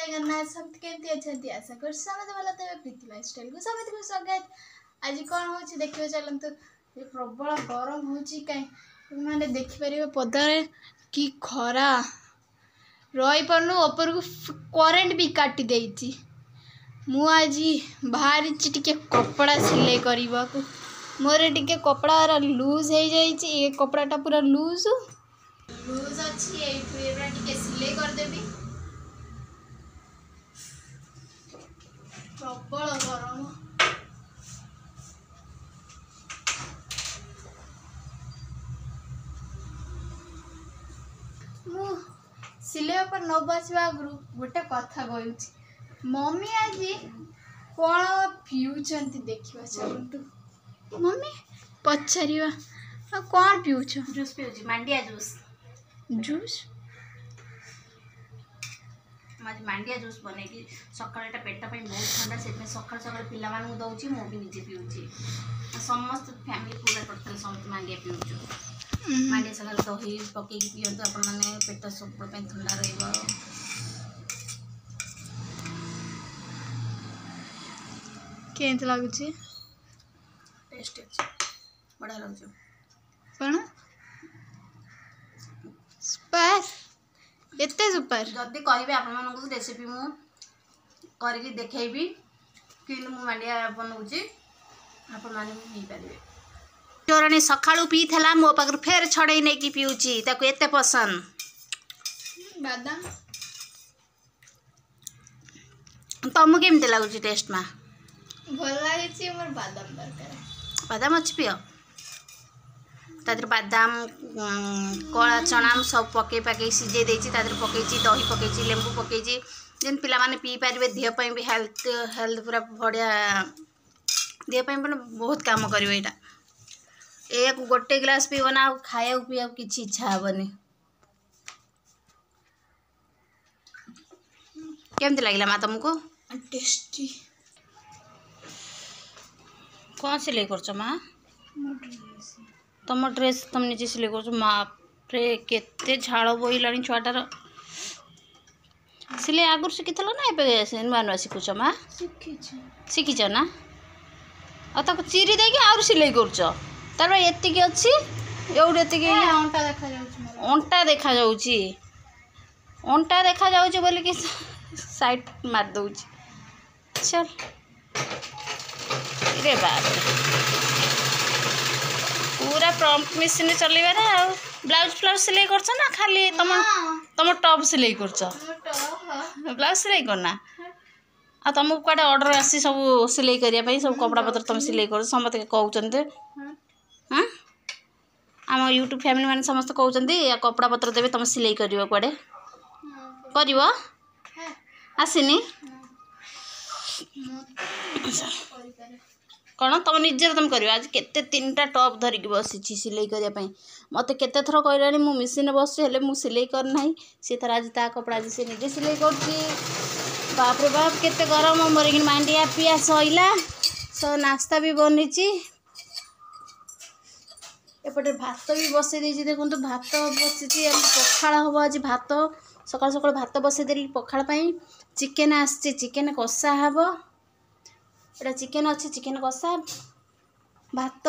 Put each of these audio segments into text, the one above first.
जगन्नाथ सब केमती अच्छा आशा कर समझ वाला तबे प्रीति लाइफस्टाइल को समझ को स्वागत। आज कौन हो देखिए चलतु ये प्रबल गरम हो माने देखि परिबे पदारे कि खरा रही पारनु ऊपर को करेंट भी काटी देइची। मु आज बाहरी टिके कपड़ा सिलाई करबा को मोर टिके कपड़ा लूज हो जाइची। ये कपड़ाटा पूरा लूज अच्छी एटा टिके सिलाई कर देबी। प्रबल गरम मु सिलाई पर न बसवा आगु गोटे कथा कहूँ। मम्मी आज कौन पिउचंती देखिबा चलतु। मम्मी पचारिबा कौन पिउछ? जूस पिउची मांडिया जूस। जूस आज मांडिया जूस बनेगी सकाळ पेट बहुत ठंडा से सकाल सकाल पिला मानू दउची मो भी निजे पिउची। समस्त फैमिली पूरा टोटल समस्त मांडिया पिउछु। मांडिया सकाल दही पके पियंतु अपन माने पेट सब पे ठंडा रहइबो। केंत लागुची? टेस्ट अछि बड़ा लागुची। कोन सुपर एते सुपर जल्दी कहबे आपण मानकु रेसिपी मु करके देखैबी कि मु मांडिया बनउची आपण माने पी पारिबे। चोरणी सकाळू पी थला मो पाकर फेर छड़ई नै की पिउची ताको एते पसंद। बादाम तमु केमते लागुची टेस्ट मा? भल लागिची मोर बादाम दरकार। बादाम अछि पियो तादर बादाम कला चना सब पके पके सिजे देछि तादर पकेछि दही पकेछि लेंबू पकेछि जेन पिला माने पी पारिबे देह पई भी हेल्थ पूरा बढ़िया देह पई बहुत काम करिवो। एटा एक गोटे ग्लास पीबो ना खाया पिया किछि इच्छा हबनी। केमते लागिला मा तुमको? टेस्टी। कौन सिलाई करछ मा? तुम ड्रेस तुम निजे सिलाई कर माप्रे केते झाड़ बोइलानी छुआटार। सिलाई आगुर शिखिथल ना ए नुआ नुआ शिखुछ मा? शिखिछ ना आ ताको चिरी देकी आउर सिलाई करछ तार एतिकी अछि एउड एतिकी अंटा देखा जाउछ। अंटा देखा जाउची अंटा देखा जाउची बोली कि साइड मार दउची। चल रे बाप पूरा प्रॉम्प्ट मशीन चलेबा रे। आ ब्लाउज फ्लाउज सिलाई करछ ना खाली तम टॉप सिलाई करछ? ब्लाउज सिलाई करना आ तुमको कड़े ऑर्डर आसी सब सिलाई करिया पई सब कपड़ा पत्र तुम सिलाई कर समस्त कहउचंते। हां हम यूट्यूब फैमिली माने समस्त कहउचंती या कपड़ा पत्र देबे तुम सिलाई करिवो कड़े करिवो आसीनी कौन तुम निजे तुम कर। आज केते 3टा टॉप धरिकी बसी सिलाई करने मत केते थर कहलानी मु मशीन बस हेले मु सिलाई करना सी थर आज ता कपड़ा आज से निजे सिलाई कर। बाप रे बाप केते गरम मोर कि मांडिया पिया सइला सब नाश्ता भी बनी। एपटे भात भी बसई देछि देखो भात बसी पखाड़ हम आज भात सकाल सकाल भात बसई देली पखाड़ पाई। चिकेन आछि चिकेन कषा हब एटा चिकेन अच्छी चिकेन कषा भात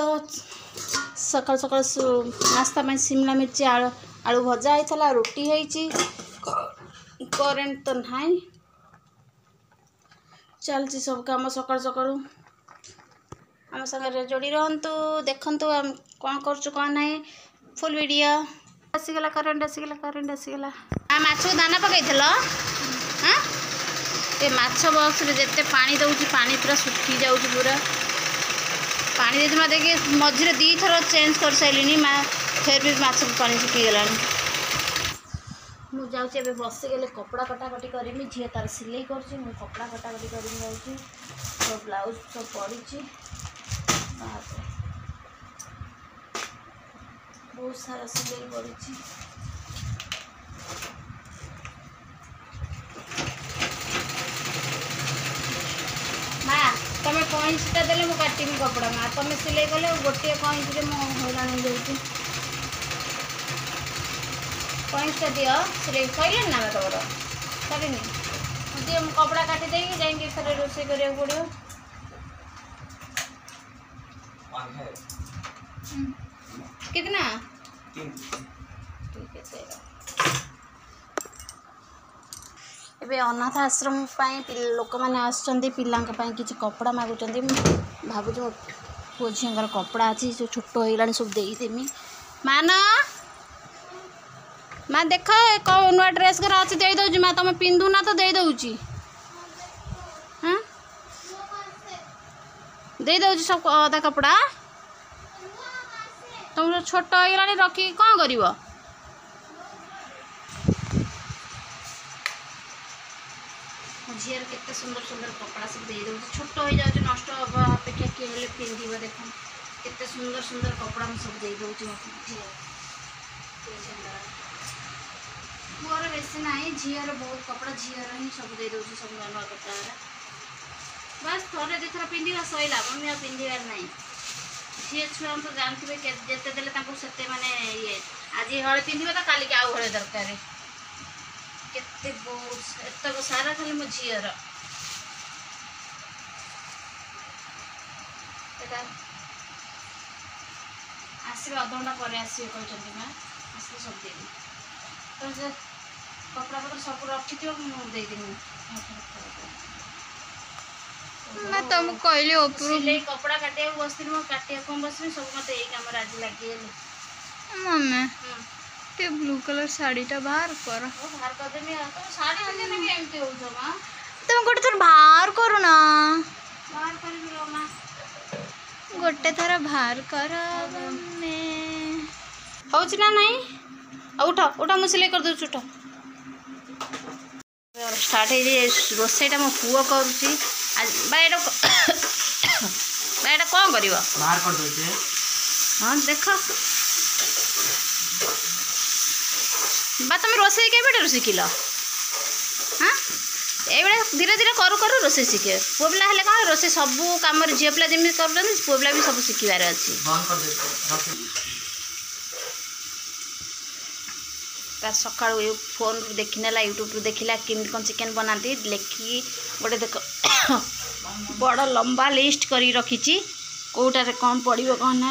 सकाल सकाल नाश्ता में शिमला मिर्ची आलू भजा होता रोटी होती करेंट तो नहीं चलती सब कम सकाल सकाल आम सागर जोड़ी रहतु देखु कौन करूँ कौन ना फुल वीडियो। आसीगला करेंट आसीगला करेंट आसीगला। माछ दाना पकई हाँ ये माछ बॉक्स रे जेते पानी दउची पानी पूरा सुखी जाउची पूरा पानी देते मत देखिए मझे 2 थर चेंज कर साइलिनी माँ फिर भी माछ पानी सुखी गलानी। मु जाउची एबे बस गेले कपड़ा कटाकटी करमी झिया तार सिलाई करची मु कपड़ा कटाकटी करमी जाउची तो ब्लाउज सब पड़ीची बहुत सारा सिलाई पड़ीची। तुम कईंचटा देले मु काटिमी कपड़ा माँ तुम सिलाई कले गोटे कईंचे मो हैरान हो कईंचटा दियो सिलाई सैले ना तुम सर दिए कपड़ा काटी देगी जाएंगे फिर रोषेई करिया पड़ो। कितना ठीक है तेरा एबे अनाथ आश्रम लोक मैंने आसुँच पिलांई किसी कपड़ा मागुंट भावुँ मो पुओ झीर कपड़ा अच्छी जो छोट हो गला सब देदेमी। मान माँ देख नुआ ड्रेस घर अच्छी दे दूँ माँ तुम पिंधु ना तो दे दूची हाँ दे दूँ सब अधा कपड़ा तुम छोट हो गला रखी कौन कर झीर के सुंदर सुंदर कपड़ा सब दे दूँ छोट हो जाए नष्ट हवा अपेक्षा किए पिंध देख के सुंदर सुंदर कपड़ा मुझे सब दे दूँ झीर पुअर बेसी ना झीर बहुत कपड़ा झीर ही सब दे दूँ सब नुआ नुआ कपड़ा बस थोड़े दुथर पिंधा सैला मम्मी पिंधार ना झी छुआ तो जानते जिते देते से माने ये आज हले पिंध तो कालिक आउ हले दरकार केते बहुत एतक सारा खाली मो झीर आसवे अधघंटा पर आसवे कहते माँ आसवे सब देवी तो से कपड़ा पत्र सब रखी देदेमी मैं तुम कहली सिलाई कपड़ा काटिया बस काटिया कम बस सब मत यही कम आज लगे मम्मी ते ब्लू कलर साड़ी टा बाहर कर बाहर कर देमी तो साड़ी देने के एमती हो जो मां तुम गोटे थर बाहर करू ना बाहर कर लो मां गोटे थर बाहर कर मम्मी होच ना नहीं उठ उठ मु सिलाई कर दो उठ स्टार्ट है रोसईटा मो पुओ करुच्ची आज बाइटा बाइटा कौन कर बाहर कर दे हाँ देख बा तुम रोसई के शिखिल हाँ ये धीरे धीरे करू करू रोसई शिखे पुओ पिला हेले कौन रोसई सबू कम झील पिला जमी कर पुओ पिला भी सब शिखार अच्छी तार सका फोन देखी ना यूट्यूब देखला केमती कौन चिकेन बनाती लेखिकी गोटे देख बड़ लंबा लिस्ट करी रखी कौटारे कौन पड़ो कौन ना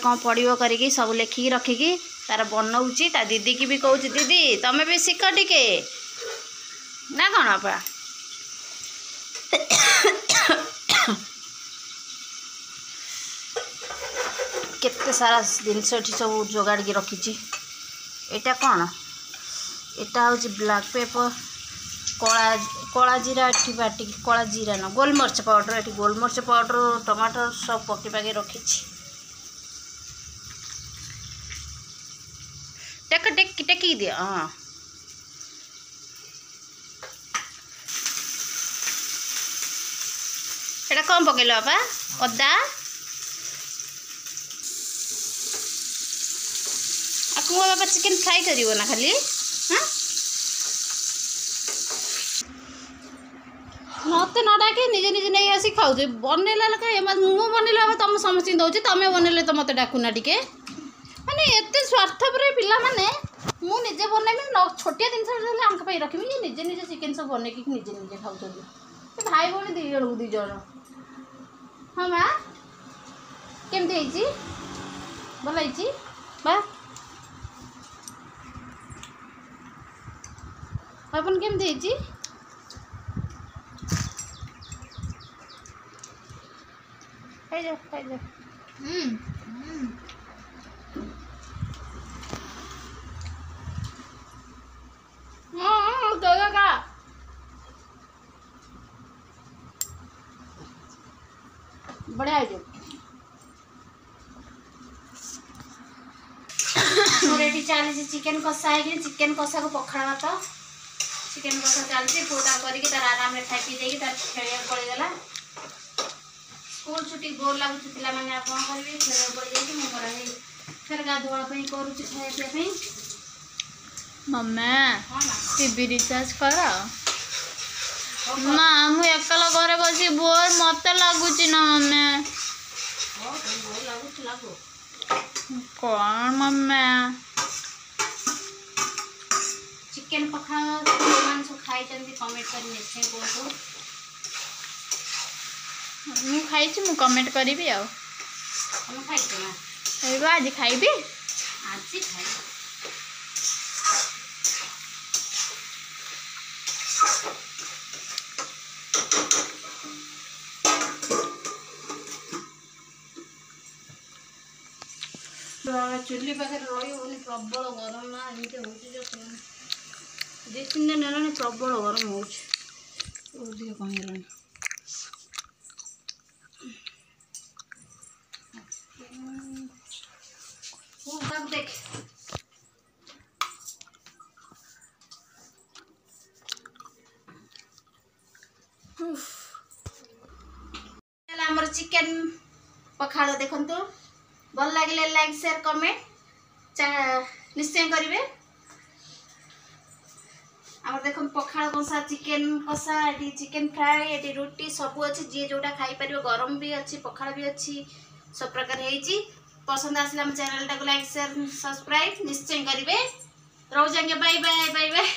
कौन पड़ो करी सब लेखिकी रखिकी तार बनाऊँगी ता दीदी की भी कहूँ दीदी तमें भी शिख टिके ना कौन पा केते सारा जिनस सब जोगाड़ के रखी एटा कौन एटा हूँ ब्लैक पेपर कला कला जीरा एटी बाटी कला जीरा न गोलमर्च पाउडर एटी गोलमर्च पाउडर टमाटर सब पकई पाके रखी टेक टेक टेकी दिया हाँ एटा कौन पकईल बापा अदा आपको बाबा चिकेन फ्राई करियो ना खाली हाँ मत न डाके निजे निजे नहीं आसी खाऊ बनैला मु बनैला तुम समस्त दौर तुम बनैले तो मत डाकुना टिके माने एत स्वार्थपर पिला माने मु निजे बनैमी न छोटिया जिनस आंक रखी ये निजे निजे चिकेन सब बन निजे निजे खाऊ भाई भौणी दी जन हाँ माँ केमती भल बा अपन केमती खाई बढ़िया रेडी चली चिकेन कषा है चिकेन कषा को पखाड़ भात चिकेन कषा चलती पुआ करके तार आराम खाई पी देगी तार खेल पड़गला स्कूल छुट्टी बोर लगुच पे मैंने कौन करेंगे खेल पड़ जाए मुझे फिर गाधुआ करुच्ची खाई मम्मी टीवी रिचार्ज कर माँ मु एकला घरे बसी बोर मत लगुच ना मम्मी कौन मम्मी चिकेन पखाल जो सब खाई कमेंट कर निश्चय कहतु। ମୁଁ ଖାଇଛି, ମୁଁ କମେଣ୍ଟ କରିବି ଆଉ। तुम खाई ना ଖାଇବ ଆଜି ଖାଇବି। आज खाई चुली पाखे रही प्रबल गरम ना एमती हो 2-3 दिन है प्रबल गरम हो देख चिकेन पखाल देखंतु भल लगे लाइक शेयर कमेंट निश्चय करेंगे। आम देख पखाल कषा चिकेन कषा ये चिकेन फ्राए ये रोटी सब अच्छी जी जोटा खाई पार गरम भी अच्छी पखाल भी अच्छी सब प्रकार है। पसंद आसला चैनल टाक लाइक शेयर सब्सक्राइब निश्चय करेंगे। रोज बाय बाय बाय बाय।